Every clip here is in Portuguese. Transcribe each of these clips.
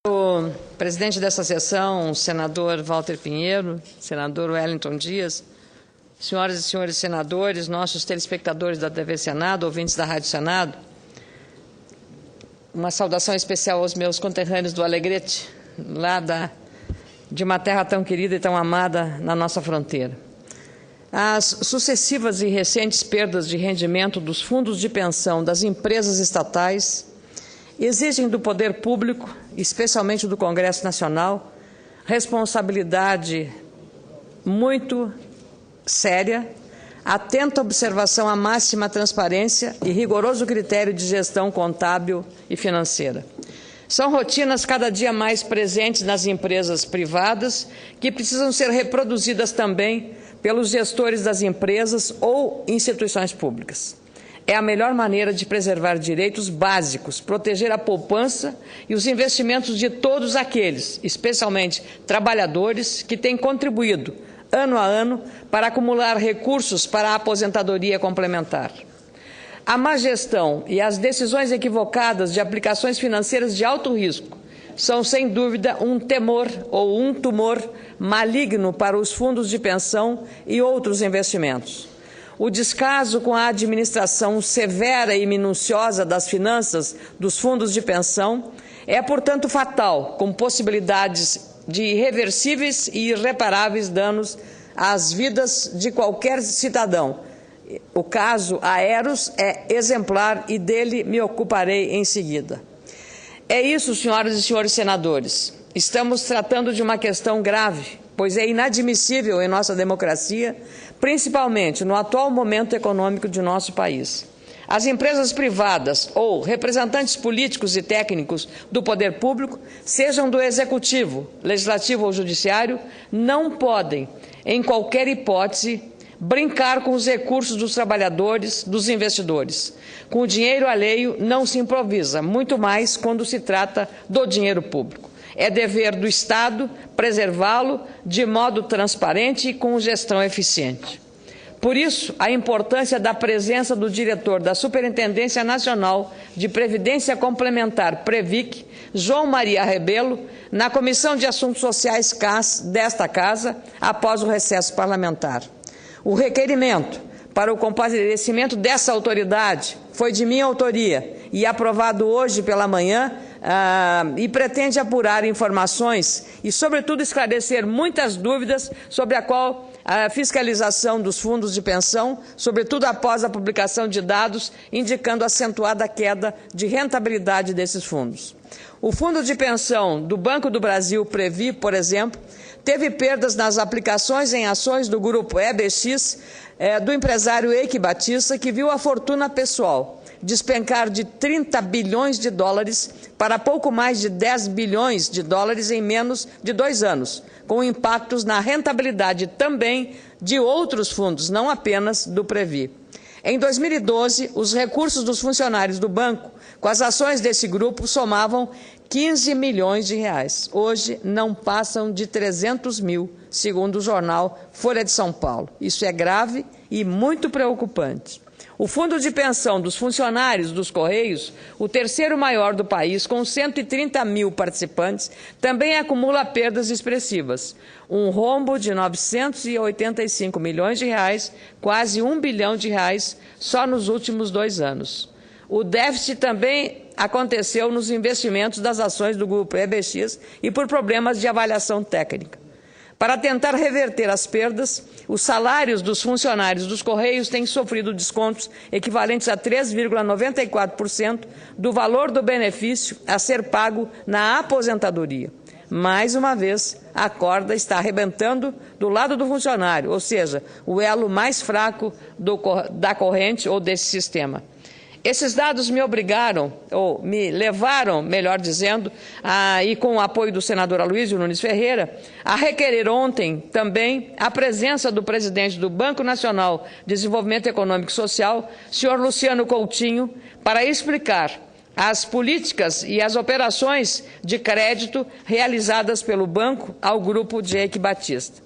O presidente dessa sessão, o senador Walter Pinheiro, senador Wellington Dias, senhoras e senhores senadores, nossos telespectadores da TV Senado, ouvintes da Rádio Senado, uma saudação especial aos meus conterrâneos do Alegrete, lá de uma terra tão querida e tão amada na nossa fronteira. As sucessivas e recentes perdas de rendimento dos fundos de pensão das empresas estatais exigem do poder público, especialmente do Congresso Nacional, responsabilidade muito séria, atenta observação à máxima transparência e rigoroso critério de gestão contábil e financeira. São rotinas cada dia mais presentes nas empresas privadas que precisam ser reproduzidas também pelos gestores das empresas ou instituições públicas. É a melhor maneira de preservar direitos básicos, proteger a poupança e os investimentos de todos aqueles, especialmente trabalhadores, que têm contribuído, ano a ano, para acumular recursos para a aposentadoria complementar. A má gestão e as decisões equivocadas de aplicações financeiras de alto risco são, sem dúvida, um temor ou um tumor maligno para os fundos de pensão e outros investimentos. O descaso com a administração severa e minuciosa das finanças dos fundos de pensão é, portanto, fatal, com possibilidades de irreversíveis e irreparáveis danos às vidas de qualquer cidadão. O caso Aeros é exemplar e dele me ocuparei em seguida. É isso, senhoras e senhores senadores. Estamos tratando de uma questão grave, pois é inadmissível em nossa democracia, principalmente no atual momento econômico de nosso país. As empresas privadas ou representantes políticos e técnicos do poder público, sejam do executivo, legislativo ou judiciário, não podem, em qualquer hipótese, brincar com os recursos dos trabalhadores, dos investidores. Com o dinheiro alheio não se improvisa, muito mais quando se trata do dinheiro público. É dever do Estado preservá-lo de modo transparente e com gestão eficiente. Por isso, a importância da presença do diretor da Superintendência Nacional de Previdência Complementar, Previc, João Maria Rebelo, na Comissão de Assuntos Sociais CAS desta Casa, após o recesso parlamentar. O requerimento para o comparecimento dessa autoridade foi de minha autoria e aprovado hoje pela manhã e pretende apurar informações e, sobretudo, esclarecer muitas dúvidas sobre a fiscalização dos fundos de pensão, sobretudo após a publicação de dados indicando acentuada queda de rentabilidade desses fundos. O Fundo de Pensão do Banco do Brasil, Previ, por exemplo, teve perdas nas aplicações em ações do grupo EBX do empresário Eike Batista, que viu a fortuna pessoal despencar de 30 bilhões de dólares para pouco mais de 10 bilhões de dólares em menos de 2 anos, com impactos na rentabilidade também de outros fundos, não apenas do Previ. Em 2012, os recursos dos funcionários do banco com as ações desse grupo somavam 15 milhões de reais. Hoje não passam de 300 mil, segundo o jornal Folha de São Paulo. Isso é grave e muito preocupante. O fundo de pensão dos funcionários dos Correios, o terceiro maior do país, com 130 mil participantes, também acumula perdas expressivas. Um rombo de 985 milhões de reais, quase 1 bilhão de reais, só nos últimos 2 anos. O déficit também aconteceu nos investimentos das ações do grupo EBX e por problemas de avaliação técnica. Para tentar reverter as perdas, os salários dos funcionários dos Correios têm sofrido descontos equivalentes a 3,94% do valor do benefício a ser pago na aposentadoria. Mais uma vez, a corda está arrebentando do lado do funcionário, ou seja, o elo mais fraco da corrente ou desse sistema. Esses dados me obrigaram, ou me levaram, melhor dizendo, e com o apoio do senador Aloysio Nunes Ferreira, a requerer ontem também a presença do presidente do Banco Nacional de Desenvolvimento Econômico e Social, senhor Luciano Coutinho, para explicar as políticas e as operações de crédito realizadas pelo banco ao grupo de Eike Batista.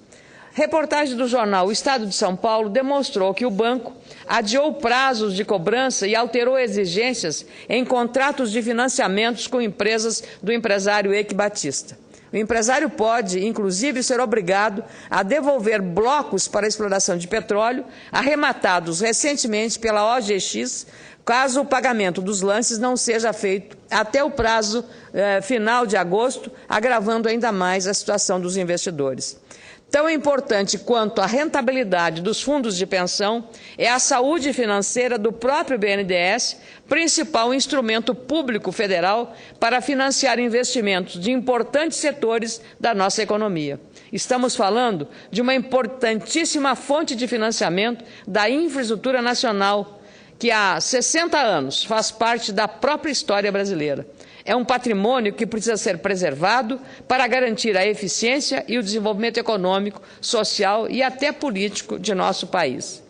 Reportagem do jornal O Estado de São Paulo demonstrou que o banco adiou prazos de cobrança e alterou exigências em contratos de financiamentos com empresas do empresário Eike Batista. O empresário pode, inclusive, ser obrigado a devolver blocos para a exploração de petróleo arrematados recentemente pela OGX, caso o pagamento dos lances não seja feito até o prazo final de agosto, agravando ainda mais a situação dos investidores. Tão importante quanto a rentabilidade dos fundos de pensão é a saúde financeira do próprio BNDES, principal instrumento público federal para financiar investimentos de importantes setores da nossa economia. Estamos falando de uma importantíssima fonte de financiamento da infraestrutura nacional, que há 60 anos faz parte da própria história brasileira. É um patrimônio que precisa ser preservado para garantir a eficiência e o desenvolvimento econômico, social e até político de nosso país.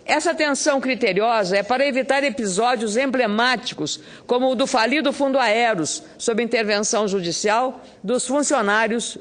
Essa atenção criteriosa é para evitar episódios emblemáticos, como o do falido Fundo Aeros, sob intervenção judicial dos funcionários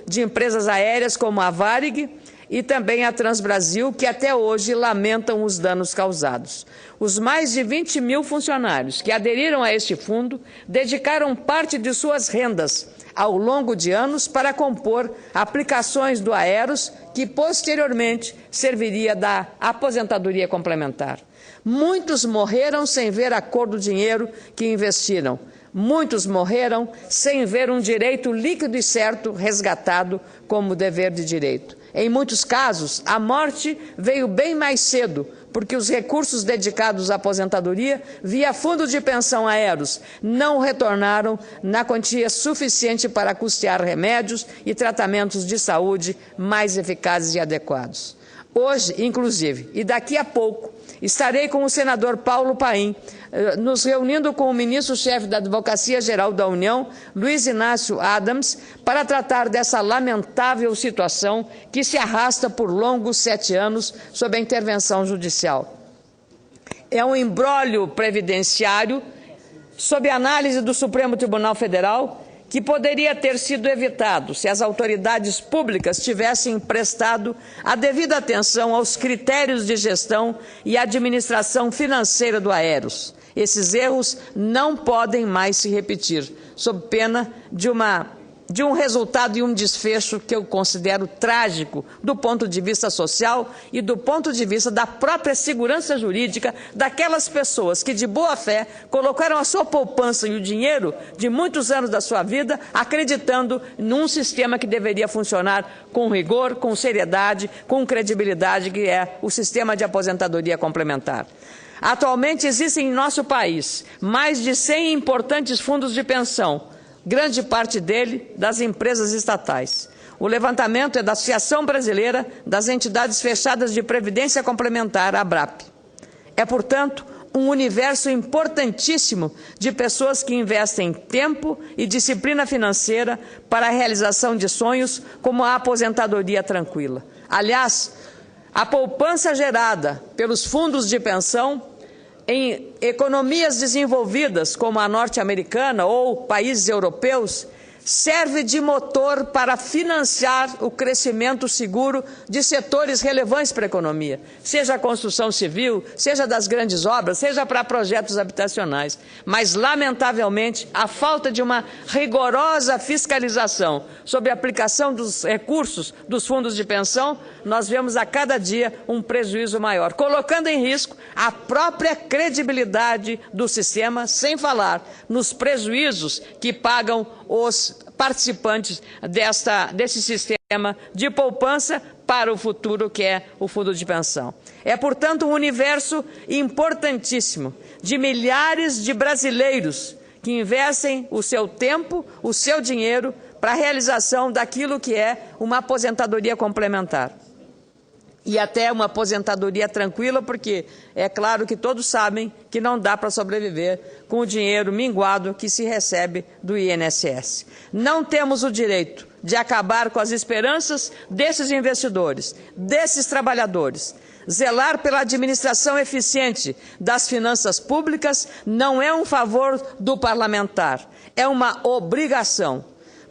de empresas aéreas como a Varig e também a Transbrasil, que até hoje lamentam os danos causados. Os mais de 20 mil funcionários que aderiram a este fundo dedicaram parte de suas rendas ao longo de anos para compor aplicações do Aeros, que posteriormente serviria da aposentadoria complementar. Muitos morreram sem ver a cor do dinheiro que investiram. Muitos morreram sem ver um direito líquido e certo resgatado como dever de direito. Em muitos casos, a morte veio bem mais cedo, porque os recursos dedicados à aposentadoria via fundo de pensão Aeros não retornaram na quantia suficiente para custear remédios e tratamentos de saúde mais eficazes e adequados. Hoje, inclusive, e daqui a pouco, estarei com o senador Paulo Paim, nos reunindo com o ministro-chefe da Advocacia Geral da União, Luiz Inácio Adams, para tratar dessa lamentável situação que se arrasta por longos 7 anos sob a intervenção judicial. É um imbróglio previdenciário, sob análise do Supremo Tribunal Federal, que poderia ter sido evitado se as autoridades públicas tivessem prestado a devida atenção aos critérios de gestão e administração financeira do Aeros. Esses erros não podem mais se repetir, sob pena de um resultado e um desfecho que eu considero trágico do ponto de vista social e do ponto de vista da própria segurança jurídica daquelas pessoas que, de boa fé, colocaram a sua poupança e o dinheiro de muitos anos da sua vida acreditando num sistema que deveria funcionar com rigor, com seriedade, com credibilidade, que é o sistema de aposentadoria complementar. Atualmente existem em nosso país mais de 100 importantes fundos de pensão, grande parte dele das empresas estatais. O levantamento é da Associação Brasileira das Entidades Fechadas de Previdência Complementar, ABRAP. É, portanto, um universo importantíssimo de pessoas que investem tempo e disciplina financeira para a realização de sonhos como a aposentadoria tranquila. Aliás, a poupança gerada pelos fundos de pensão em economias desenvolvidas como a norte-americana ou países europeus serve de motor para financiar o crescimento seguro de setores relevantes para a economia, seja a construção civil, seja das grandes obras, seja para projetos habitacionais. Mas, lamentavelmente, a falta de uma rigorosa fiscalização sobre a aplicação dos recursos dos fundos de pensão, nós vemos a cada dia um prejuízo maior, colocando em risco a própria credibilidade do sistema, sem falar nos prejuízos que pagam os participantes desse sistema de poupança para o futuro, que é o fundo de pensão. É, portanto, um universo importantíssimo de milhares de brasileiros que investem o seu tempo, o seu dinheiro para a realização daquilo que é uma aposentadoria complementar. E até uma aposentadoria tranquila, porque é claro que todos sabem que não dá para sobreviver com o dinheiro minguado que se recebe do INSS. Não temos o direito de acabar com as esperanças desses investidores, desses trabalhadores. Zelar pela administração eficiente das finanças públicas não é um favor do parlamentar, é uma obrigação.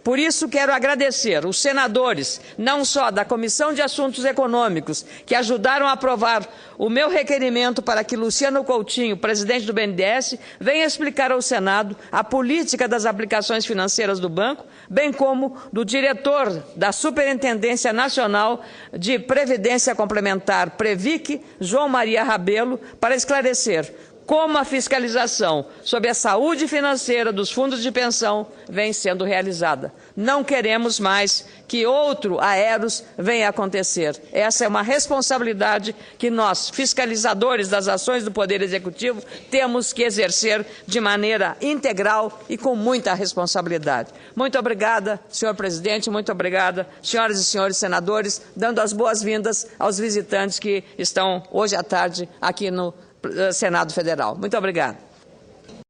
Por isso, quero agradecer os senadores, não só da Comissão de Assuntos Econômicos, que ajudaram a aprovar o meu requerimento para que Luciano Coutinho, presidente do BNDES, venha explicar ao Senado a política das aplicações financeiras do banco, bem como do diretor da Superintendência Nacional de Previdência Complementar, Previc, João Maria Rabelo, para esclarecer como a fiscalização sobre a saúde financeira dos fundos de pensão vem sendo realizada. Não queremos mais que outro Aeros venha a acontecer. Essa é uma responsabilidade que nós, fiscalizadores das ações do Poder Executivo, temos que exercer de maneira integral e com muita responsabilidade. Muito obrigada, senhor presidente, muito obrigada, senhoras e senhores senadores, dando as boas-vindas aos visitantes que estão hoje à tarde aqui no Senado Federal. Muito obrigado.